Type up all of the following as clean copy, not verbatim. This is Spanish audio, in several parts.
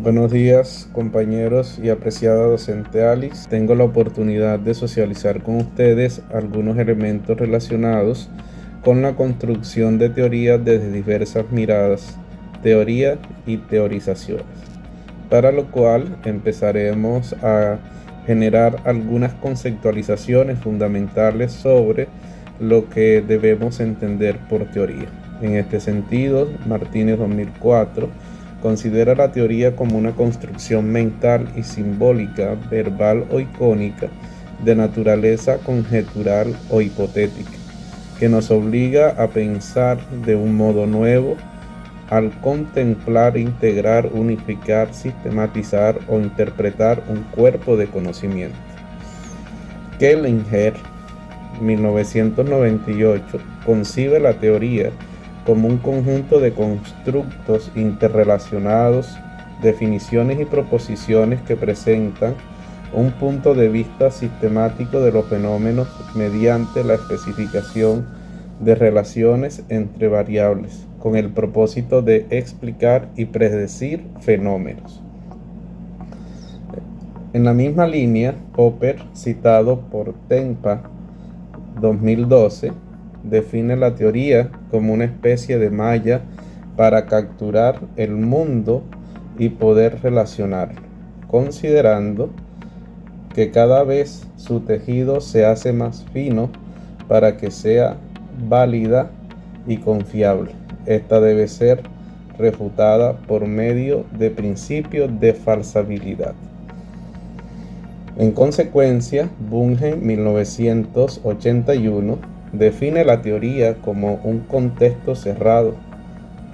Buenos días, compañeros y apreciada docente Alice. Tengo la oportunidad de socializar con ustedes algunos elementos relacionados con la construcción de teorías desde diversas miradas, teoría y teorizaciones, para lo cual empezaremos a generar algunas conceptualizaciones fundamentales sobre lo que debemos entender por teoría. En este sentido, Martínez 2004 considera la teoría como una construcción mental y simbólica, verbal o icónica, de naturaleza conjetural o hipotética, que nos obliga a pensar de un modo nuevo al contemplar, integrar, unificar, sistematizar o interpretar un cuerpo de conocimiento. Kellinger, 1998, concibe la teoría como un conjunto de constructos interrelacionados, definiciones y proposiciones que presentan un punto de vista sistemático de los fenómenos mediante la especificación de relaciones entre variables, con el propósito de explicar y predecir fenómenos. En la misma línea, Popper, citado por Tempa 2012, define la teoría como una especie de malla para capturar el mundo y poder relacionarlo, considerando que cada vez su tejido se hace más fino para que sea válida y confiable. Esta debe ser refutada por medio de principios de falsabilidad. En consecuencia, Bunge 1981 define la teoría como un contexto cerrado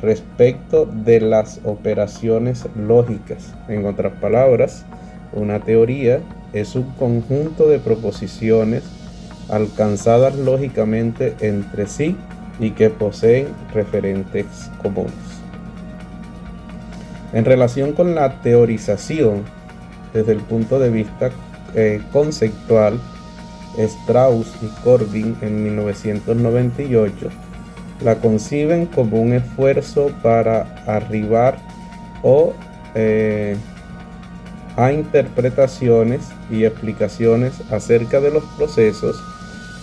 respecto de las operaciones lógicas. En otras palabras, una teoría es un conjunto de proposiciones alcanzadas lógicamente entre sí y que poseen referentes comunes. En relación con la teorización, desde el punto de vista conceptual, Strauss y Corbin en 1998 la conciben como un esfuerzo para arribar a interpretaciones y explicaciones acerca de los procesos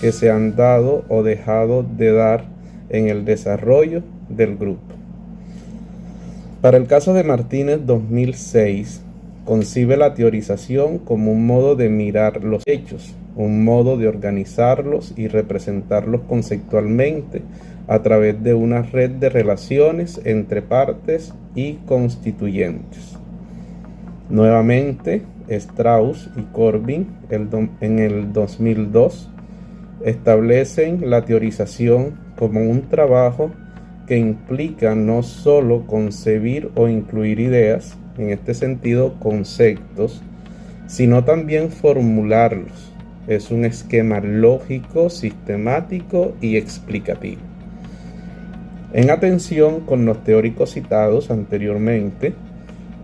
que se han dado o dejado de dar en el desarrollo del grupo. Para el caso de Martínez 2006, concibe la teorización como un modo de mirar los hechos, un modo de organizarlos y representarlos conceptualmente a través de una red de relaciones entre partes y constituyentes. Nuevamente, Strauss y Corbin en el 2002 establecen la teorización como un trabajo que implica no solo concebir o incluir ideas, en este sentido conceptos, sino también formularlos. Es un esquema lógico, sistemático y explicativo. En atención con los teóricos citados anteriormente,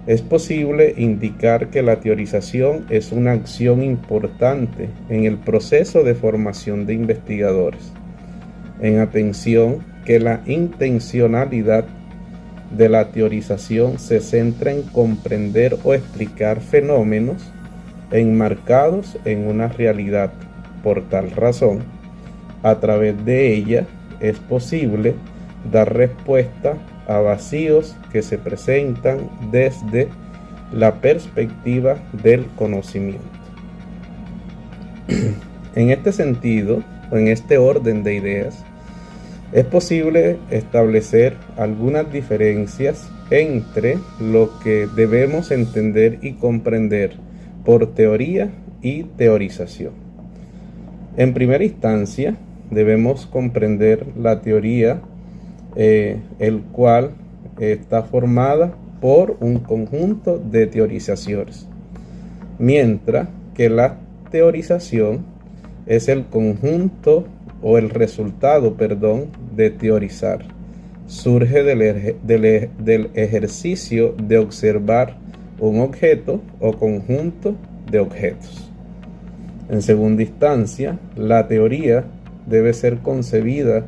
es posible indicar que la teorización es una acción importante en el proceso de formación de investigadores. En atención que la intencionalidad de la teorización se centra en comprender o explicar fenómenos enmarcados en una realidad. Por tal razón, a través de ella es posible dar respuesta a vacíos que se presentan desde la perspectiva del conocimiento. En este sentido, o en este orden de ideas, es posible establecer algunas diferencias entre lo que debemos entender y comprender por teoría y teorización. En primera instancia, debemos comprender la teoría, el cual está formada por un conjunto de teorizaciones, mientras que la teorización es el conjunto o el resultado, de teorizar. Surge del ejercicio de observar un objeto o conjunto de objetos. En segunda instancia, la teoría debe ser concebida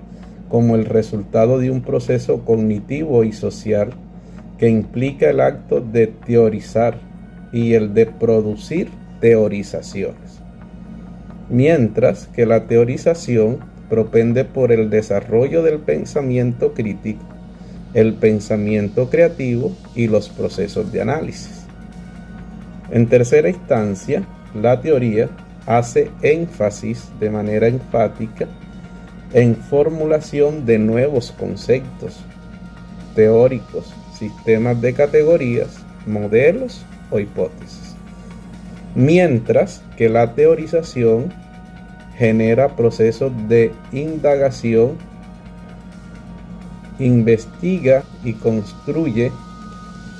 como el resultado de un proceso cognitivo y social que implica el acto de teorizar y el de producir teorizaciones, mientras que la teorización propende por el desarrollo del pensamiento crítico, el pensamiento creativo y los procesos de análisis. En tercera instancia, la teoría hace énfasis de manera enfática en formulación de nuevos conceptos teóricos, sistemas de categorías, modelos o hipótesis, mientras que la teorización genera procesos de indagación, investiga y construye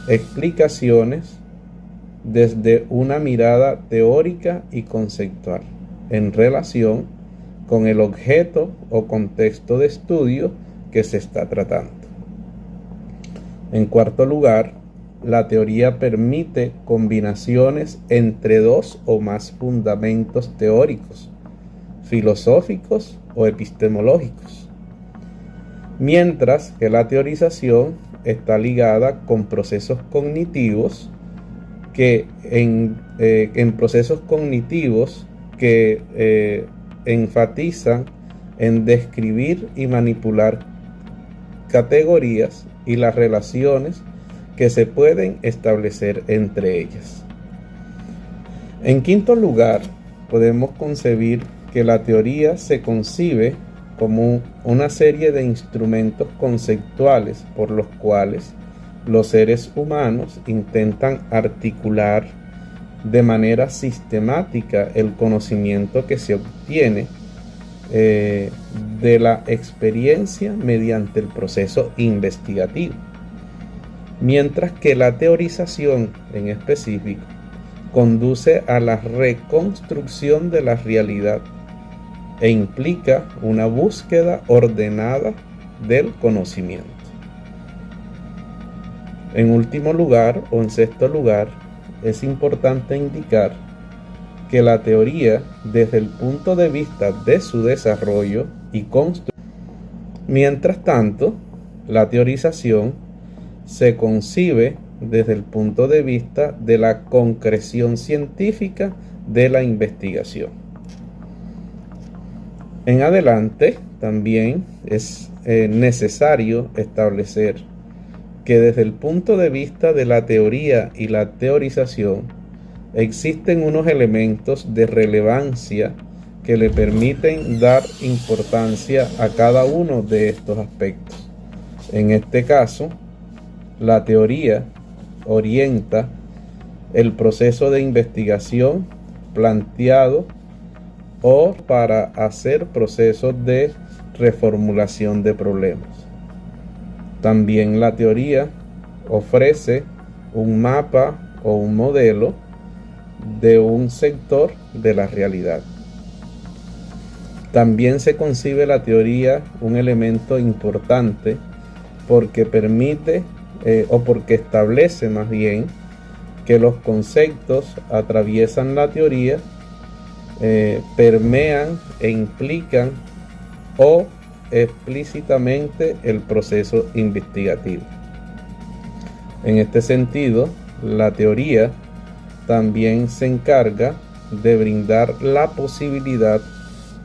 explicaciones desde una mirada teórica y conceptual en relación con el objeto o contexto de estudio que se está tratando. En cuarto lugar, la teoría permite combinaciones entre dos o más fundamentos teóricos, filosóficos o epistemológicos, mientras que la teorización está ligada con procesos cognitivos que enfatizan en describir y manipular categorías y las relaciones que se pueden establecer entre ellas. En quinto lugar, podemos concebir que la teoría se concibe como una serie de instrumentos conceptuales por los cuales los seres humanos intentan articular de manera sistemática el conocimiento que se obtiene de la experiencia mediante el proceso investigativo, mientras que la teorización en específico conduce a la reconstrucción de la realidad e implica una búsqueda ordenada del conocimiento. En último lugar, o en sexto lugar, es importante indicar que la teoría, desde el punto de vista de su desarrollo y construcción, mientras tanto, la teorización se concibe desde el punto de vista de la concreción científica de la investigación. En adelante, también es necesario establecer que desde el punto de vista de la teoría y la teorización existen unos elementos de relevancia que le permiten dar importancia a cada uno de estos aspectos. En este caso, la teoría orienta el proceso de investigación planteado o para hacer procesos de reformulación de problemas. También la teoría ofrece un mapa o un modelo de un sector de la realidad. También se concibe la teoría un elemento importante porque permite porque establece más bien que los conceptos atraviesan la teoría, permean e implican o explícitamente el proceso investigativo. En este sentido, la teoría también se encarga de brindar la posibilidad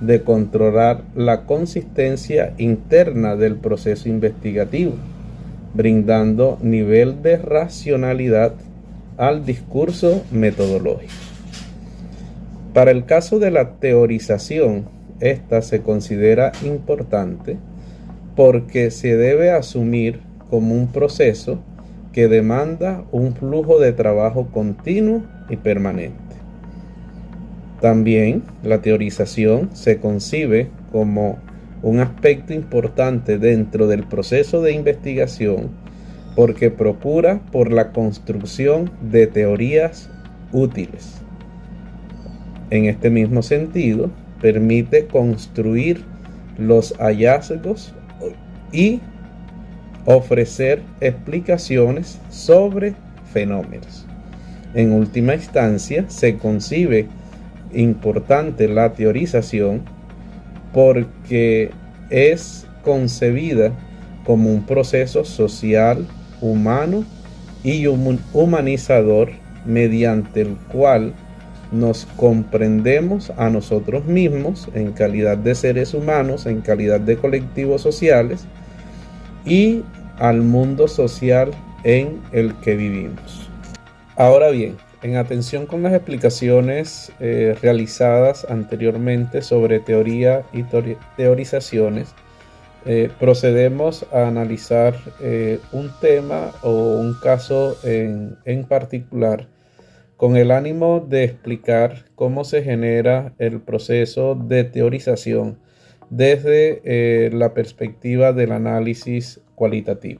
de controlar la consistencia interna del proceso investigativo, brindando nivel de racionalidad al discurso metodológico. Para el caso de la teorización, esta se considera importante porque se debe asumir como un proceso que demanda un flujo de trabajo continuo y permanente. También la teorización se concibe como un aspecto importante dentro del proceso de investigación porque procura por la construcción de teorías útiles. En este mismo sentido, permite construir los hallazgos y ofrecer explicaciones sobre fenómenos. En última instancia, se concibe importante la teorización porque es concebida como un proceso social, humano y humanizador mediante el cual nos comprendemos a nosotros mismos en calidad de seres humanos, en calidad de colectivos sociales y al mundo social en el que vivimos. Ahora bien, en atención con las explicaciones realizadas anteriormente sobre teoría y teorizaciones, procedemos a analizar un tema o un caso en particular con el ánimo de explicar cómo se genera el proceso de teorización desde la perspectiva del análisis cualitativo.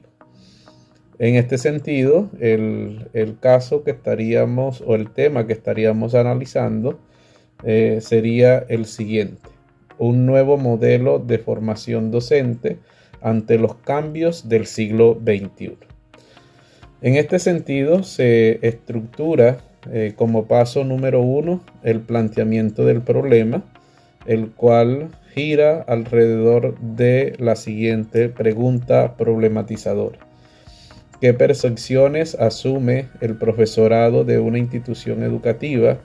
En este sentido, el caso que estaríamos o el tema que estaríamos analizando sería el siguiente: un nuevo modelo de formación docente ante los cambios del siglo XXI. En este sentido, se estructura como paso número 1 el planteamiento del problema, el cual gira alrededor de la siguiente pregunta problematizadora: ¿qué percepciones asume el profesorado de una institución educativa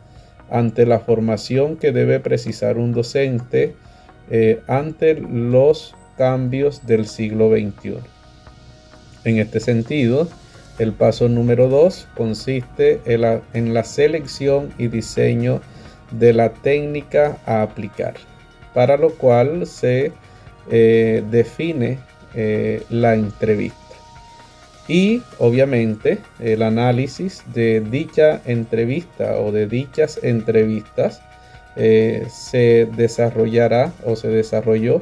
ante la formación que debe precisar un docente ante los cambios del siglo XXI? En este sentido, el paso número 2 consiste en la selección y diseño de la técnica a aplicar, para lo cual se define la entrevista. Y obviamente el análisis de dicha entrevista o de dichas entrevistas se desarrollará o se desarrolló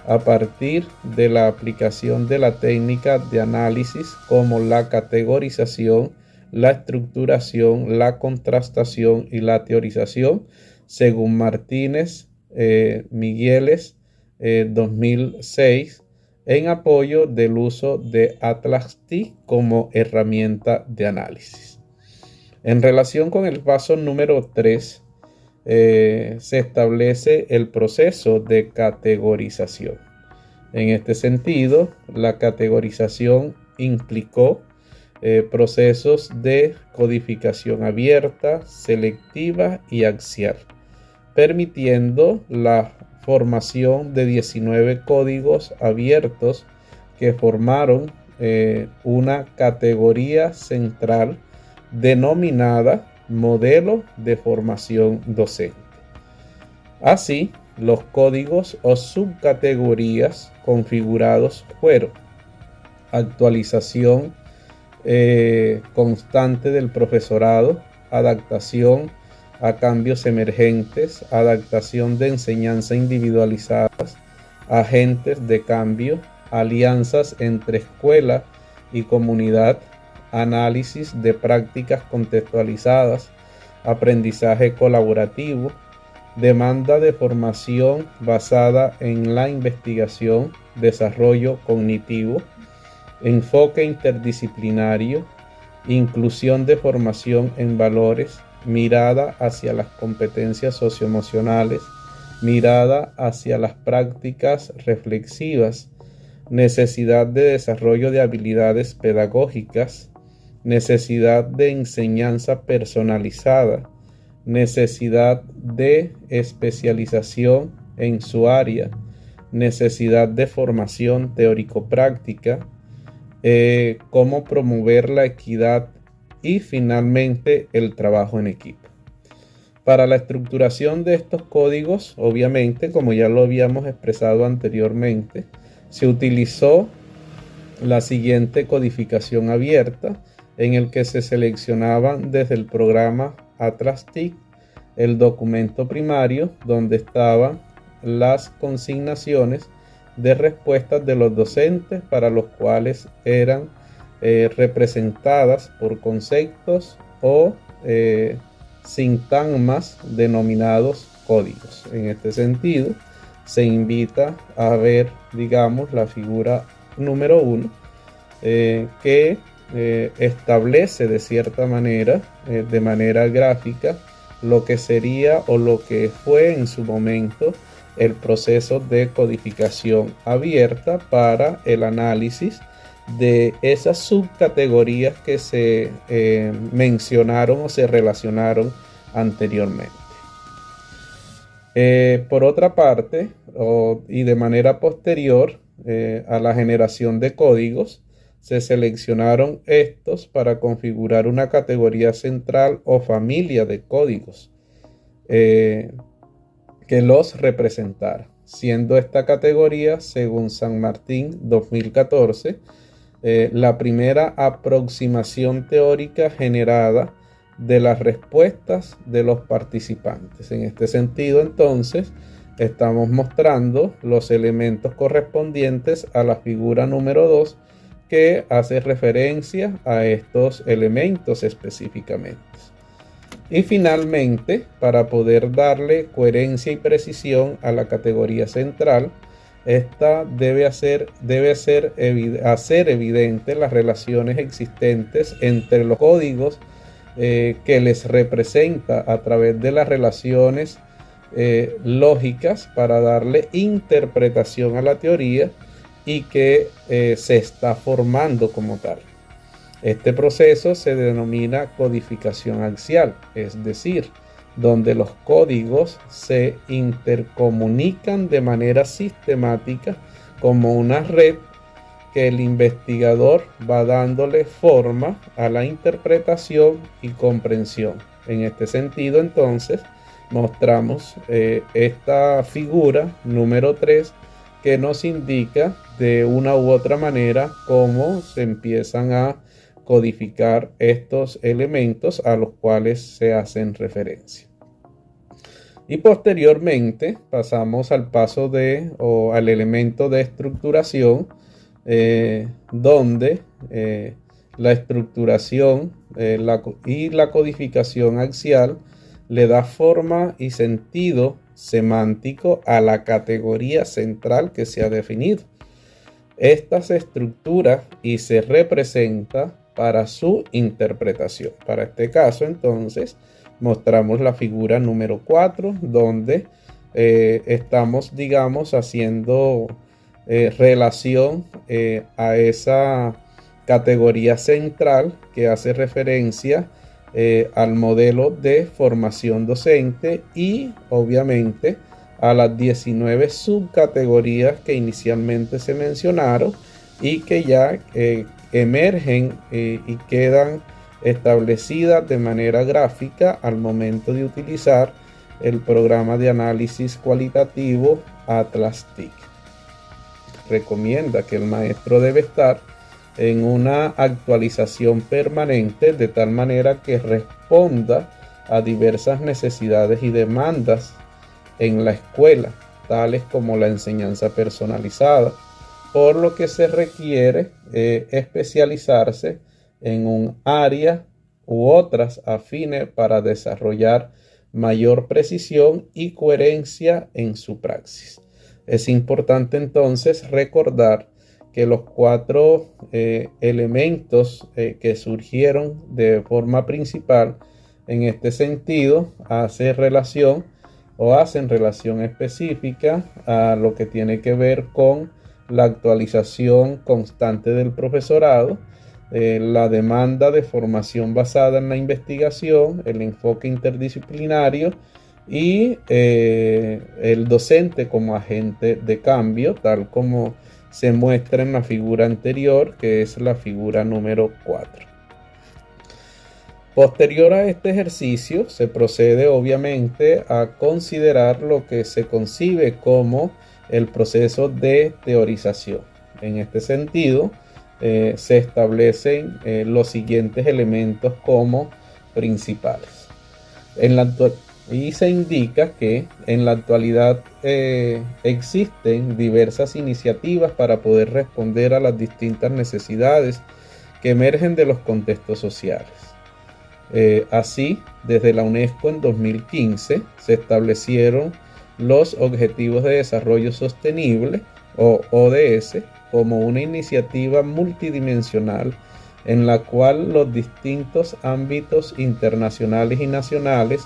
a partir de la aplicación de la técnica de análisis como la categorización, la estructuración, la contrastación y la teorización, según Martínez Migueles 2006, en apoyo del uso de Atlas TI como herramienta de análisis. En relación con el paso número 3, se establece el proceso de categorización. En este sentido, la categorización implicó procesos de codificación abierta, selectiva y axial, permitiendo la formación de 19 códigos abiertos que formaron una categoría central denominada modelo de formación docente. Así, los códigos o subcategorías configurados fueron: actualización constante del profesorado, adaptación a cambios emergentes, adaptación de enseñanza individualizadas, agentes de cambio, alianzas entre escuela y comunidad, análisis de prácticas contextualizadas, aprendizaje colaborativo, demanda de formación basada en la investigación, desarrollo cognitivo, enfoque interdisciplinario, inclusión de formación en valores, mirada hacia las competencias socioemocionales, mirada hacia las prácticas reflexivas, necesidad de desarrollo de habilidades pedagógicas, necesidad de enseñanza personalizada, necesidad de especialización en su área, necesidad de formación teórico-práctica, cómo promover la equidad y finalmente el trabajo en equipo. Para la estructuración de estos códigos, obviamente, como ya lo habíamos expresado anteriormente, se utilizó la siguiente codificación abierta, en el que se seleccionaban desde el programa Atlas TIC el documento primario, donde estaban las consignaciones de respuestas de los docentes, para los cuales eran representadas por conceptos o sintagmas denominados códigos. En este sentido, se invita a ver, digamos, la figura número 1, que establece de cierta manera, de manera gráfica, lo que sería o lo que fue en su momento el proceso de codificación abierta para el análisis de esas subcategorías que se mencionaron o se relacionaron anteriormente. Por otra parte, y de manera posterior a la generación de códigos, se seleccionaron estos para configurar una categoría central o familia de códigos que los representara, siendo esta categoría, según San Martín 2014, la primera aproximación teórica generada de las respuestas de los participantes. En este sentido, entonces, estamos mostrando los elementos correspondientes a la figura número 2, que hace referencia a estos elementos específicamente. Y finalmente, para poder darle coherencia y precisión a la categoría central, esta debe hacer evidente las relaciones existentes entre los códigos que les representa a través de las relaciones lógicas para darle interpretación a la teoría y que se está formando como tal. Este proceso se denomina codificación axial, es decir, donde los códigos se intercomunican de manera sistemática como una red que el investigador va dándole forma a la interpretación y comprensión. En este sentido, entonces, mostramos esta figura número 3 que nos indica de una u otra manera cómo se empiezan a codificar estos elementos a los cuales se hacen referencia. Y posteriormente pasamos al paso al elemento de estructuración, donde la estructuración y la codificación axial le da forma y sentido semántico a la categoría central que se ha definido. Esta se estructura y se representa para su interpretación. Para este caso, entonces, mostramos la figura número 4, donde estamos, digamos, haciendo relación a esa categoría central que hace referencia al modelo de formación docente y, obviamente, a las 19 subcategorías que inicialmente se mencionaron y que ya emergen y quedan establecidas de manera gráfica al momento de utilizar el programa de análisis cualitativo Atlas TIC. Recomienda que el maestro debe estar en una actualización permanente de tal manera que responda a diversas necesidades y demandas en la escuela, tales como la enseñanza personalizada, por lo que se requiere especializarse en un área u otras afines para desarrollar mayor precisión y coherencia en su praxis. Es importante entonces recordar que los 4 elementos que surgieron de forma principal en este sentido hacen relación específica a lo que tiene que ver con la actualización constante del profesorado, la demanda de formación basada en la investigación, el enfoque interdisciplinario y el docente como agente de cambio, tal como se muestra en la figura anterior, que es la figura número 4. Posterior a este ejercicio, se procede obviamente a considerar lo que se concibe como el proceso de teorización. En este sentido, se establecen los siguientes elementos como principales. Y se indica que en la actualidad existen diversas iniciativas para poder responder a las distintas necesidades que emergen de los contextos sociales. Así, desde la UNESCO en 2015 se establecieron los Objetivos de Desarrollo Sostenible, o ODS, como una iniciativa multidimensional en la cual los distintos ámbitos internacionales y nacionales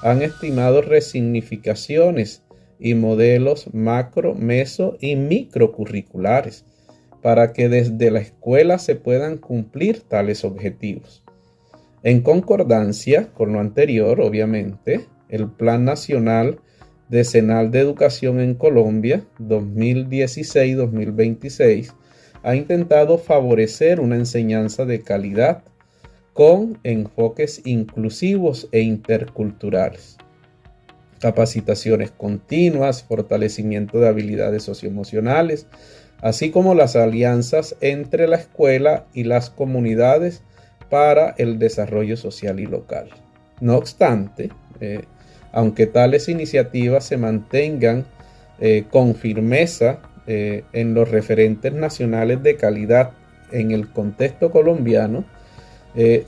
han estimado resignificaciones y modelos macro, meso y microcurriculares para que desde la escuela se puedan cumplir tales objetivos. En concordancia con lo anterior, obviamente, el Plan Nacional Decenal de Educación en Colombia 2016-2026 ha intentado favorecer una enseñanza de calidad con enfoques inclusivos e interculturales, capacitaciones continuas, fortalecimiento de habilidades socioemocionales, así como las alianzas entre la escuela y las comunidades para el desarrollo social y local. No obstante, aunque tales iniciativas se mantengan con firmeza en los referentes nacionales de calidad en el contexto colombiano,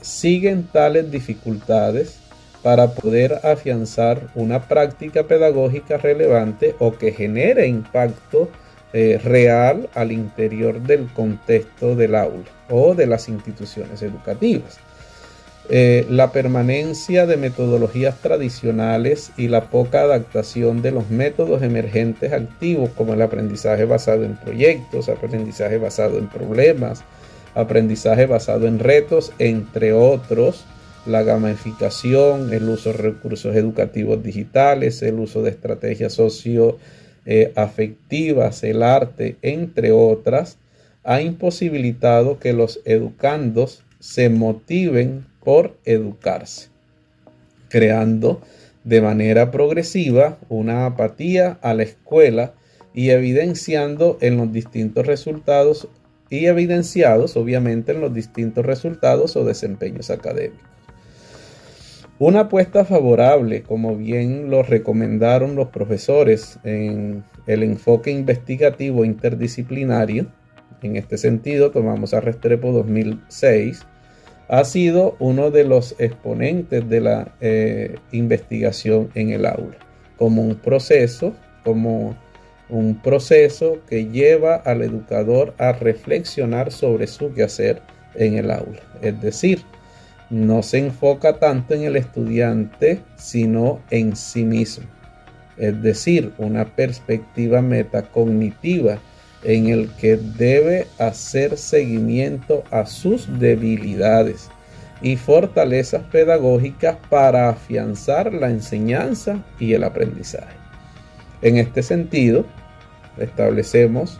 siguen tales dificultades para poder afianzar una práctica pedagógica relevante o que genere impacto real al interior del contexto del aula o de las instituciones educativas. La permanencia de metodologías tradicionales y la poca adaptación de los métodos emergentes activos como el aprendizaje basado en proyectos, aprendizaje basado en problemas, aprendizaje basado en retos, entre otros, la gamificación, el uso de recursos educativos digitales, el uso de estrategias socioafectivas, el arte, entre otras, ha imposibilitado que los educandos se motiven por educarse, creando de manera progresiva una apatía a la escuela y evidenciados obviamente en los distintos resultados o desempeños académicos. Una apuesta favorable, como bien lo recomendaron los profesores en el enfoque investigativo interdisciplinario, en este sentido tomamos a Restrepo 2006, ha sido uno de los exponentes de la investigación en el aula, como un proceso que lleva al educador a reflexionar sobre su quehacer en el aula. Es decir, no se enfoca tanto en el estudiante, sino en sí mismo. Es decir, una perspectiva metacognitiva en el que debe hacer seguimiento a sus debilidades y fortalezas pedagógicas para afianzar la enseñanza y el aprendizaje. En este sentido, establecemos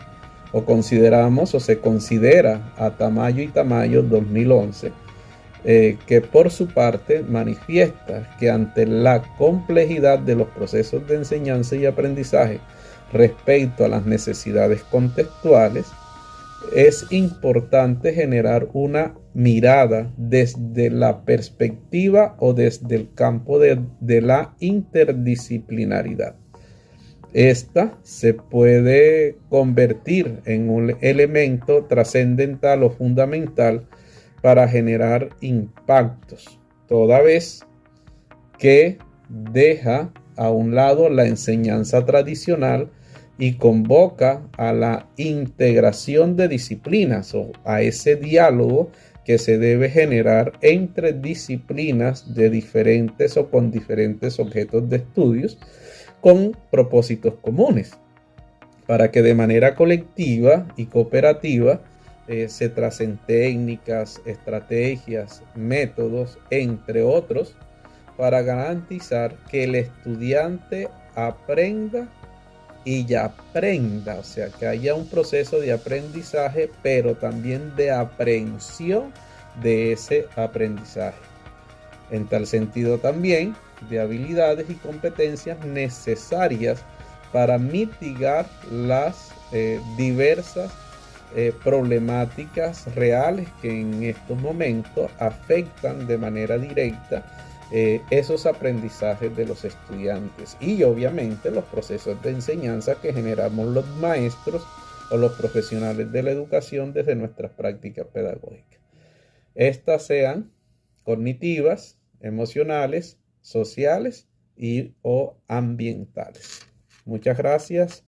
o consideramos o se considera a Tamayo y Tamayo 2011 que por su parte manifiesta que ante la complejidad de los procesos de enseñanza y aprendizaje respecto a las necesidades contextuales, es importante generar una mirada desde la perspectiva o desde el campo de la interdisciplinaridad. Esta se puede convertir en un elemento trascendental o fundamental para generar impactos, toda vez que deja a un lado la enseñanza tradicional y convoca a la integración de disciplinas o a ese diálogo que se debe generar entre disciplinas de diferentes o con diferentes objetos de estudios con propósitos comunes, para que de manera colectiva y cooperativa se tracen técnicas, estrategias, métodos, entre otros, para garantizar que el estudiante aprenda y aprenda, o sea, que haya un proceso de aprendizaje, pero también de aprehensión de ese aprendizaje. En tal sentido también de habilidades y competencias necesarias para mitigar las diversas problemáticas reales que en estos momentos afectan de manera directa esos aprendizajes de los estudiantes y obviamente los procesos de enseñanza que generamos los maestros o los profesionales de la educación desde nuestras prácticas pedagógicas. Estas sean cognitivas, emocionales, sociales y o ambientales. Muchas gracias.